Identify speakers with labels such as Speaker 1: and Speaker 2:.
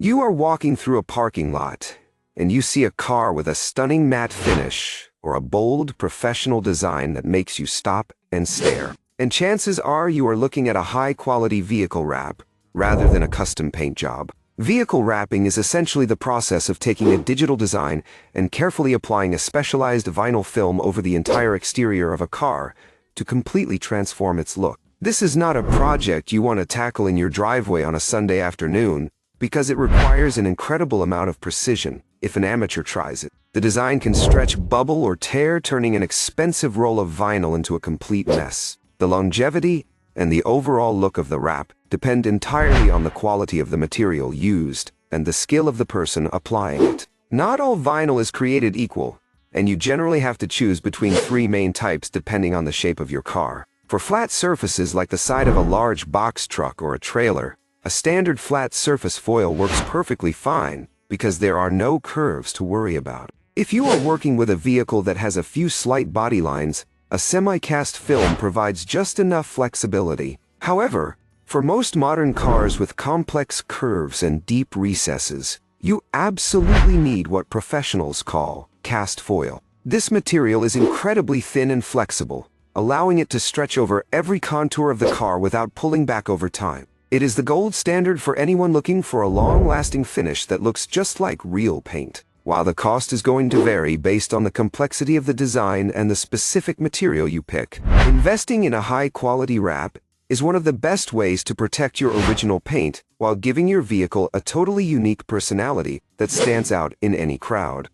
Speaker 1: You are walking through a parking lot, and you see a car with a stunning matte finish or a bold professional design that makes you stop and stare. And chances are you are looking at a high-quality vehicle wrap rather than a custom paint job. Vehicle wrapping is essentially the process of taking a digital design and carefully applying a specialized vinyl film over the entire exterior of a car to completely transform its look. This is not a project you want to tackle in your driveway on a Sunday afternoon, because it requires an incredible amount of precision. If an amateur tries it, the design can stretch, bubble, or tear, turning an expensive roll of vinyl into a complete mess. The longevity and the overall look of the wrap depend entirely on the quality of the material used and the skill of the person applying it. Not all vinyl is created equal, and you generally have to choose between three main types depending on the shape of your car. For flat surfaces like the side of a large box truck or a trailer, a standard flat surface foil works perfectly fine because there are no curves to worry about. If you are working with a vehicle that has a few slight body lines, a semi-cast film provides just enough flexibility. However, for most modern cars with complex curves and deep recesses, you absolutely need what professionals call cast foil. This material is incredibly thin and flexible, allowing it to stretch over every contour of the car without pulling back over time. It is the gold standard for anyone looking for a long-lasting finish that looks just like real paint. While the cost is going to vary based on the complexity of the design and the specific material you pick, investing in a high-quality wrap is one of the best ways to protect your original paint while giving your vehicle a totally unique personality that stands out in any crowd.